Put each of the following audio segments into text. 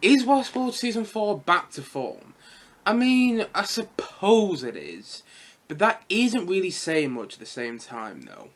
Is Westworld Season 4 back to form? I mean, I suppose it is, but that isn't really saying much at the same time, though.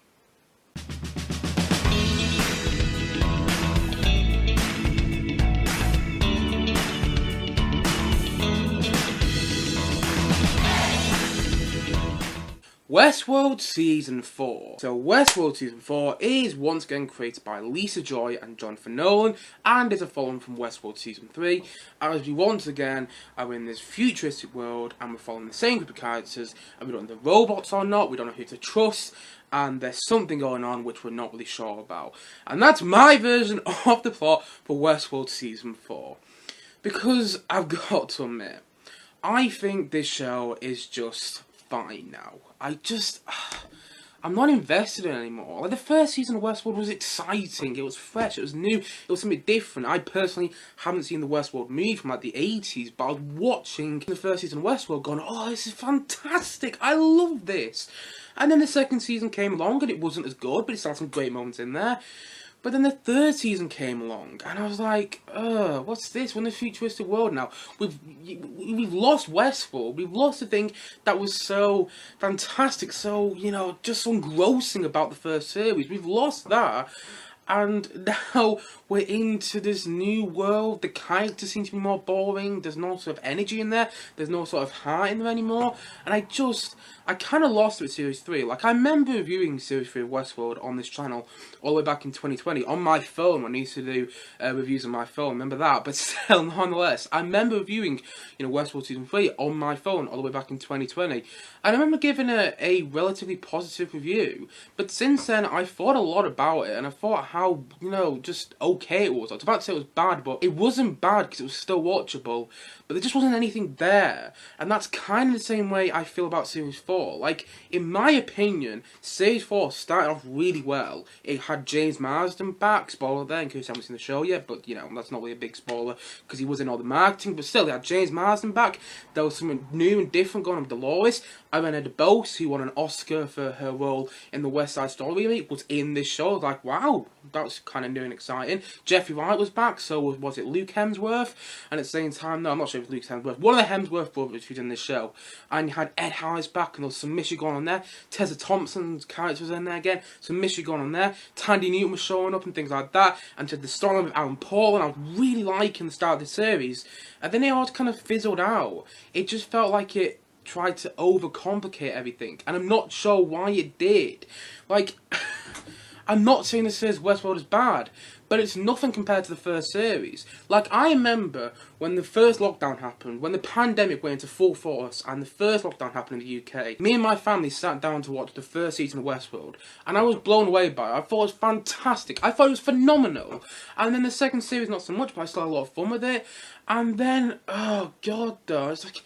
Westworld Season 4. So Westworld Season 4 is once again created by Lisa Joy and Jonathan Nolan, and is a follow-on from Westworld Season 3, as we once again are in this futuristic world, and we're following the same group of characters, and we don't know if they're robots or not, we don't know who to trust, and there's something going on which we're not really sure about. And that's my version of the plot for Westworld Season 4. Because I've got to admit, I think this show is just fine now. I'm not invested in it anymore. Like, the first season of Westworld was exciting, it was fresh, it was new, it was something different. I personally haven't seen the Westworld movie from like the 80s, but I was watching the first season of Westworld going, oh, this is fantastic, I love this. And then the second season came along and it wasn't as good, but it still had some great moments in there. But then the third season came along, and I was like, what's this? We're in a futuristic world now. We've lost Westworld. We've lost the thing that was so fantastic, so, you know, just so engrossing about the first series. We've lost that. And now we're into this new world. The characters seem to be more boring. There's no sort of energy in there. There's no sort of heart in there anymore. And I kind of lost it with Series 3. Like, I remember reviewing Series 3 of Westworld on this channel all the way back in 2020 on my phone when I used to do reviews on my phone. Remember that? But still, nonetheless, I remember reviewing, you know, Westworld Season 3 on my phone all the way back in 2020. And I remember giving it a relatively positive review. But since then, I thought a lot about it, and I thought how, you know, just okay it was. I was about to say it was bad, but it wasn't bad because it was still watchable. But there just wasn't anything there. And that's kind of the same way I feel about Series 4. Like, in my opinion, Series 4 started off really well. It had James Marsden back, spoiler there in case you haven't seen the show yet, but, you know, that's not really a big spoiler because he was in all the marketing, but still, they had James Marsden back. There was something new and different going on with Dolores. Irene Debose, who won an Oscar for her role in the West Side Story remake, was in this show. I was like, wow, that was kind of new and exciting. Jeffrey Wright was back, so was it Luke Hemsworth? And at the same time, no, I'm not sure if it was Luke Hemsworth. One of the Hemsworth brothers who's in this show. And you had Ed Harris back, and there was some mystery going on there. Tessa Thompson's character was in there again. Some mystery going on there. Tandy Newton was showing up and things like that. And to the storyline with Aaron Paul, and I was really liking the start of the series. And then it all kind of fizzled out. It just felt like it tried to overcomplicate everything, and I'm not sure why it did. Like, I'm not saying this series Westworld is bad, but it's nothing compared to the first series. Like, I remember when the first lockdown happened, when the pandemic went into full force, and the first lockdown happened in the UK, me and my family sat down to watch the first season of Westworld, and I was blown away by it. I thought it was fantastic. I thought it was phenomenal. And then the second series, not so much, but I still had a lot of fun with it. And then, oh god, though, it's like,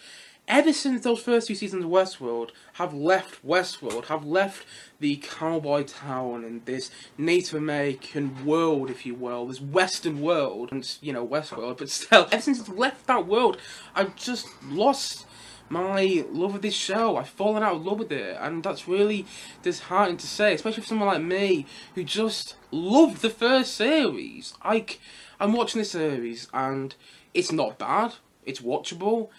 ever since those first few seasons of Westworld have left Westworld, have left the cowboy town and this Native American world, if you will, this Western world, and, you know, Westworld, but still, ever since it's left that world, I've just lost my love of this show. I've fallen out of love with it, and that's really disheartening to say, especially for someone like me, who just loved the first series. Like, I'm watching this series, and it's not bad, it's watchable,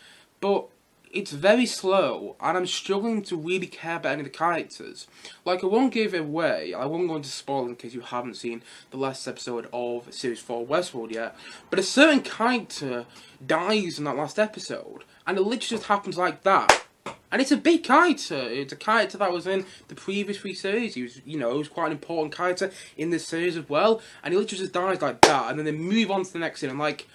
but it's very slow, and I'm struggling to really care about any of the characters. Like, I won't give it away, I won't go into spoil in case you haven't seen the last episode of Series 4 Westworld yet, but a certain character dies in that last episode, and it literally just happens like that. And it's a big character. It's a character that was in the previous 3 series. He was, you know, he was quite an important character in this series as well, and he literally just dies like that, and then they move on to the next scene. I'm like,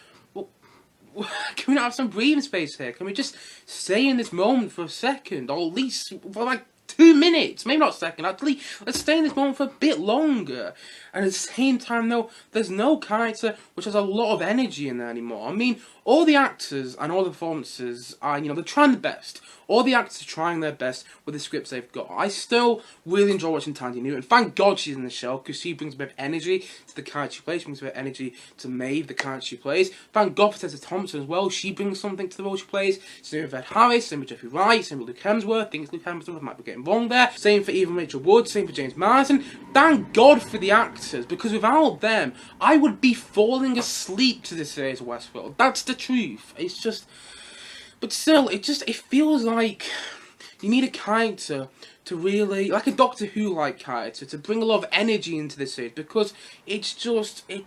can we not have some breathing space here? Can we just stay in this moment for a second? Or at least for like 2 minutes? Maybe not a second, actually. Let's stay in this moment for a bit longer. And at the same time, though, there's no character which has a lot of energy in there anymore. I mean, all the actors and all the performances are, you know, they're trying their best. All the actors are trying their best with the scripts they've got. I still really enjoy watching Tandy Newton. Thank God she's in the show, because she brings a bit of energy to the character she plays. She brings a bit of energy to Maeve, the character she plays. Thank God for Tessa Thompson as well. She brings something to the role she plays. Same with Ed Harris, same with Jeffrey Wright, same with Luke Hemsworth. I think it's Luke Hemsworth, I might be getting me wrong there. Same for even Rachel Wood, same for James Marsden. Thank God for the actors, because without them, I would be falling asleep to the series of Westworld. That's the truth. It's just... But still, it feels like you need a character to really, like a Doctor Who-like character, to bring a lot of energy into the series, because it's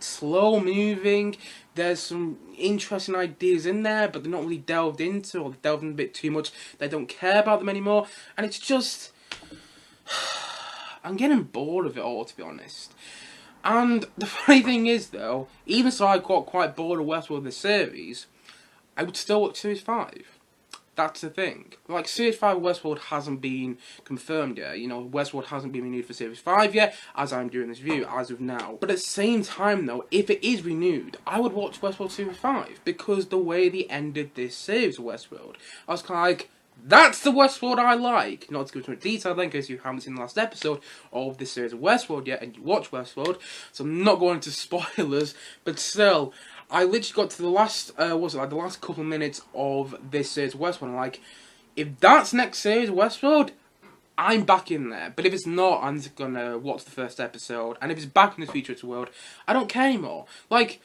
slow moving. There's some interesting ideas in there, but they're not really delved into, or they're delved in a bit too much. They don't care about them anymore, and it's just... I'm getting bored of it all, to be honest. And the funny thing is, though, even so I got quite bored of Westworld, the series, I would still watch Series 5. That's the thing. Like, Series 5 of Westworld hasn't been confirmed yet. You know, Westworld hasn't been renewed for Series 5 yet, as I'm doing this review, as of now. But at the same time, though, if it is renewed, I would watch Westworld Series 5, because the way they ended this series of Westworld, I was kind of like, that's the Westworld I like. Not to go into detail then, in case you haven't seen the last episode of this series of Westworld yet, and you watch Westworld, so I'm not going into spoilers, but still... I literally got to the last, the last couple of minutes of this series of Westworld, and like, if that's next series of Westworld, I'm back in there. But if it's not, I'm just gonna watch the first episode, and if it's back in the Futurist world, I don't care anymore. Like,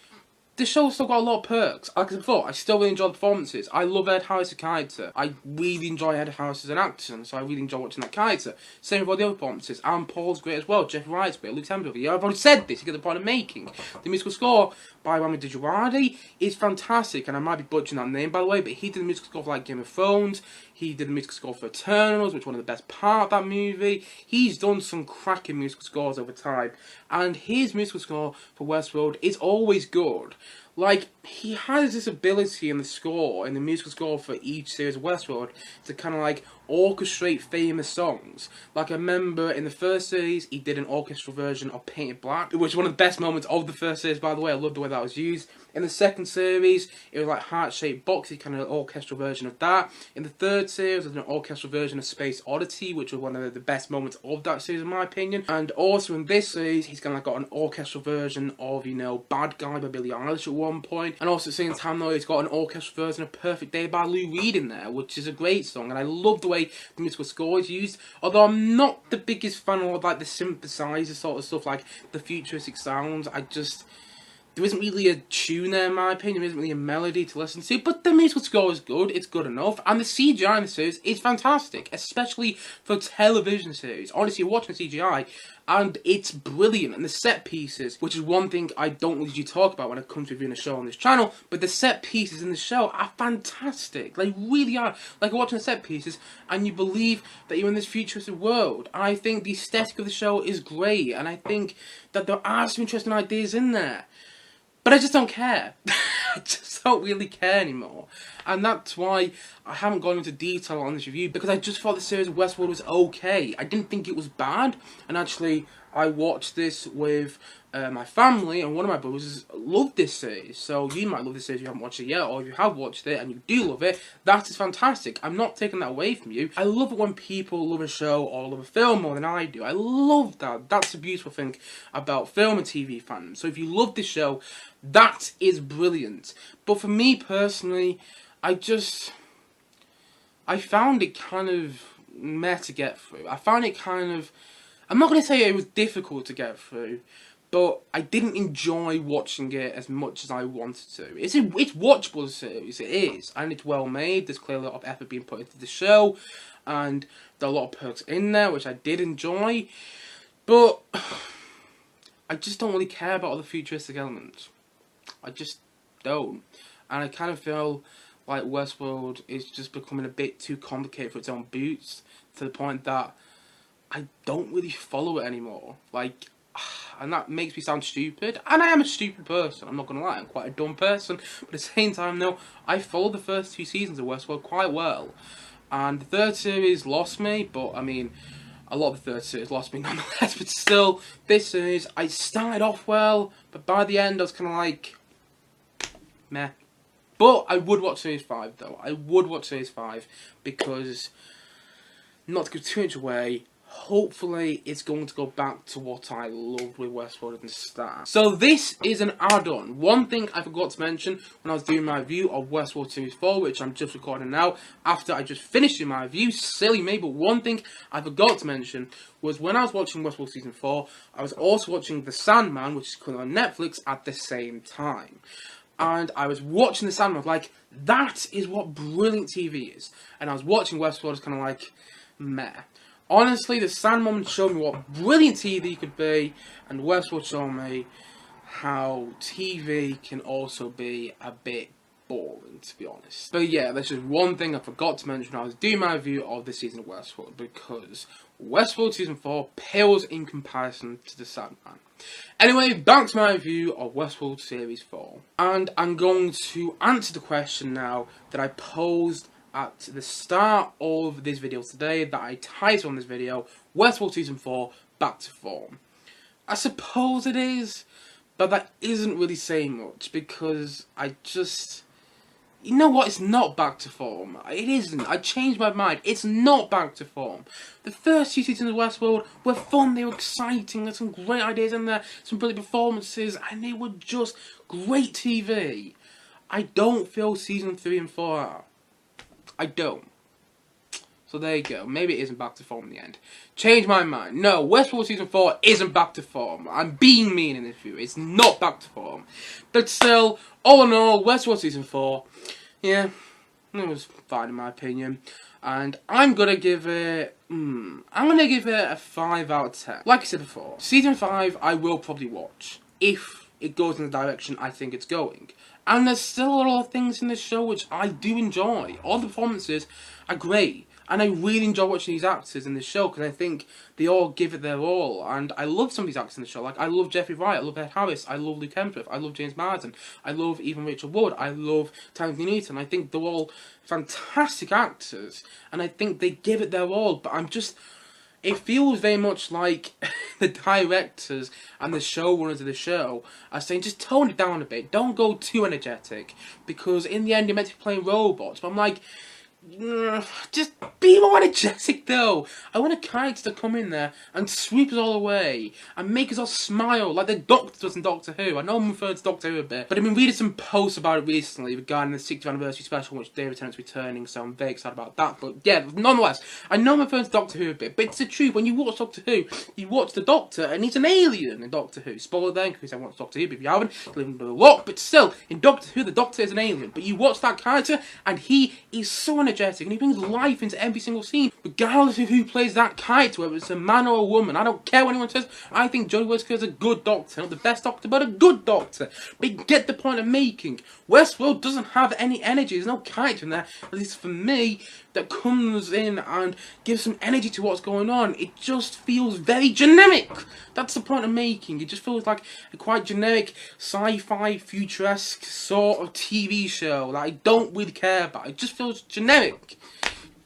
the show's still got a lot of perks. Like I said before, I still really enjoy the performances. I love Ed Harris as a character. I really enjoy Ed Harris as an actor, so I really enjoy watching that character. Same with all the other performances. Alan Paul's great as well. Jeff Wright's great. Luke Hemsworth. Yeah, I've already said this. You get the point I'm making. The musical score by Rami Djawadi is fantastic, and I might be butchering that name, by the way, but he did the musical score for like Game of Thrones. He did the musical score for Eternals, which is one of the best parts of that movie. He's done some cracking musical scores over time, and his musical score for Westworld is always good. Like, he has this ability in the score, in the musical score for each series of Westworld, to kind of like orchestrate famous songs. Like, I remember in the first series, he did an orchestral version of Painted Black, which is one of the best moments of the first series, by the way. I love the way that was used. In the second series, it was like Heart-Shaped Box, kind of an orchestral version of that. In the third series, there's an orchestral version of Space Oddity, which was one of the best moments of that series, in my opinion. And also in this series, he's kind of got an orchestral version of, you know, Bad Guy by Billie Eilish at one point. And also at the same time, though, he's got an orchestral version of Perfect Day by Lou Reed in there, which is a great song. And I love the way the musical score is used. Although I'm not the biggest fan of, like, the synthesizer sort of stuff, like the futuristic sounds. There isn't really a tune there, in my opinion. There isn't really a melody to listen to. But the musical score is good. It's good enough. And the CGI in the series is fantastic. Especially for a television series. Honestly, you're watching CGI, and it's brilliant. And the set pieces, which is one thing I don't usually talk about when it comes to reviewing a show on this channel, but the set pieces in the show are fantastic. They really are. Like, you're watching the set pieces, and you believe that you're in this futuristic world. And I think the aesthetic of the show is great. And I think that there are some interesting ideas in there. But I just don't care. I just don't really care anymore. And that's why I haven't gone into detail on this review, because I just thought the series of Westworld was okay. I didn't think it was bad. And actually, I watched this with my family, and one of my brothers loved this series. So you might love this series if you haven't watched it yet, or if you have watched it and you do love it, that is fantastic. I'm not taking that away from you. I love it when people love a show or love a film more than I do. I love that. That's the beautiful thing about film and TV fans. So if you love this show, that is brilliant. But for me personally, I found it kind of meh to get through. I found it kind of... I'm not going to say it was difficult to get through, but I didn't enjoy watching it as much as I wanted to. It's watchable series, it is, and it's well made. There's clearly a lot of effort being put into the show, and there are a lot of perks in there, which I did enjoy, but I just don't really care about all the futuristic elements. I just don't. And I kind of feel like Westworld is just becoming a bit too complicated for its own boots, to the point that I don't really follow it anymore. Like, and that makes me sound stupid, and I am a stupid person, I'm not gonna lie, I'm quite a dumb person, but at the same time, though, I followed the first 2 seasons of Westworld quite well, and the third series lost me, but, I mean, a lot of the third series lost me nonetheless, but still, this series, I started off well, but by the end, I was kind of like, meh. But I would watch Series 5, though. I would watch Series 5, because, not to give too much away, hopefully it's going to go back to what I loved with Westworld at the start. So this is an add-on. One thing I forgot to mention when I was doing my review of Westworld Series 4, which I'm just recording now, after I just finished my review, silly me, but one thing I forgot to mention was when I was watching Westworld Season 4, I was also watching The Sandman, which is currently on Netflix, at the same time. And I was watching The Sandman, I was like, that is what brilliant TV is. And I was watching Westworld, it's kind of like, meh. Honestly, The Sandman showed me what brilliant TV could be, and Westworld showed me how TV can also be a bit boring, to be honest. But yeah, that's just one thing I forgot to mention when I was doing my review of this season of Westworld, because Westworld Season 4 pales in comparison to The Sandman. Anyway, back to my review of Westworld Series 4. And I'm going to answer the question now that I posed at the start of this video today, that I titled on this video, Westworld Season 4, Back to Form. I suppose it is, but that isn't really saying much, because I just... You know what, it's not back to form. It isn't. I changed my mind. It's not back to form. The first 2 seasons of Westworld were fun, they were exciting, there's some great ideas in there, some brilliant performances, and they were just great TV. I don't feel season 3 and 4 are. I don't. So there you go. Maybe it isn't back to form in the end. Change my mind. No, Westworld Season 4 isn't back to form. I'm being mean in this view. It's not back to form. But still, all in all, Westworld Season 4, yeah, it was fine in my opinion. And I'm gonna give it, a 5 out of 10. Like I said before, Season 5 I will probably watch, if it goes in the direction I think it's going. And there's still a lot of things in this show which I do enjoy. All the performances are great. And I really enjoy watching these actors in this show, because I think they all give it their all. And I love some of these actors in the show. Like, I love Jeffrey Wright, I love Ed Harris, I love Luke Hemsworth, I love James Marsden, I love even Rachel Wood, I love Timothy Newton. I think they're all fantastic actors. And I think they give it their all. But I'm just... It feels very much like the directors and the showrunners of the show are saying, just tone it down a bit, don't go too energetic, because in the end you're meant to be playing robots. But I'm like, just be more energetic though. I want a character to come in there and sweep us all away and make us all smile like the Doctor does in Doctor Who. I know I'm referring to Doctor Who a bit, but I've been reading some posts about it recently regarding the 60th anniversary special, which David Tennant's returning, so I'm very excited about that. But yeah, nonetheless, I know I'm referring to Doctor Who a bit, but it's the truth. When you watch Doctor Who, you watch the Doctor and he's an alien in Doctor Who. Spoiler then, because I watched Doctor Who, but if you haven't, you're living under a rock. But still, in Doctor Who, the Doctor is an alien. But you watch that character and he is so energetic and he brings life into every single scene, regardless of who plays that character, whether it's a man or a woman. I don't care what anyone says. I think Jodie Whittaker is a good Doctor, not the best Doctor, but a good Doctor. But you get the point I'm making. Westworld doesn't have any energy. There's no character in there, at least for me, that comes in and gives some energy to what's going on. It just feels very generic. That's the point I'm making. It just feels like a quite generic sci-fi futuresque sort of TV show that I don't really care about. It just feels generic.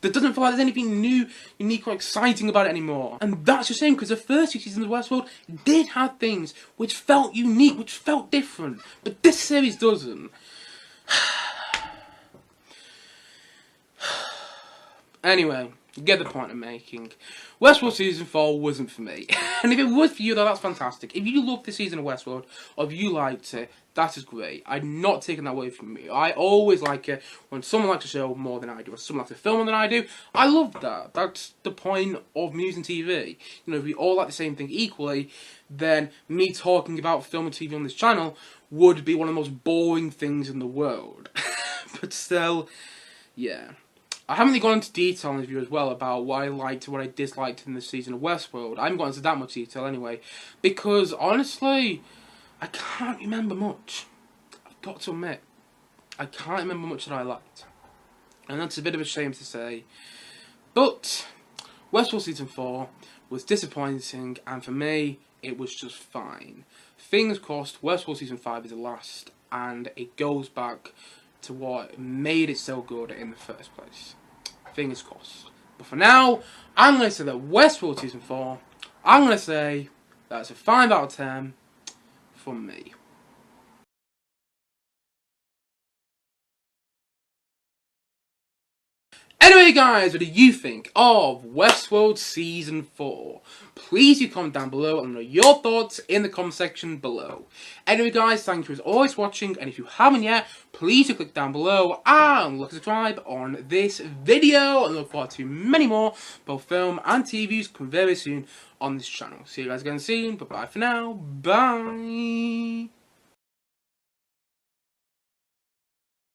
There doesn't feel like there's anything new, unique or exciting about it anymore. And that's a shame, because the first 2 seasons of Westworld did have things which felt unique, which felt different. But this series doesn't. Anyway, you get the point I'm making. Westworld Season 4 wasn't for me. And if it was for you, though, that's fantastic. If you loved this season of Westworld, or if you liked it, that is great. I'm not taking that away from you. I always like it when someone likes a show more than I do, or someone likes a film more than I do. I love that. That's the point of news and TV. You know, if we all like the same thing equally, then me talking about film and TV on this channel would be one of the most boring things in the world. But still, yeah. I haven't really gone into detail in this video as well about what I liked and what I disliked in this season of Westworld. I haven't gone into that much detail anyway, because honestly, I can't remember much. I've got to admit, I can't remember much that I liked. And that's a bit of a shame to say. But Westworld Season 4 was disappointing, and for me, it was just fine. Fingers crossed, Westworld Season 5 is the last, and it goes back to what made it so good in the first place. Fingers crossed. But for now, I'm going to say that Westworld Season 4, I'm going to say that's a 5 out of 10 from me. Anyway guys, what do you think of Westworld Season 4? Please do comment down below and know your thoughts in the comment section below. Anyway guys, thank you as always for watching, and if you haven't yet, please do click down below and look subscribe on this video, and look forward to many more, both film and TVs, coming very soon on this channel. See you guys again soon, bye bye for now, bye!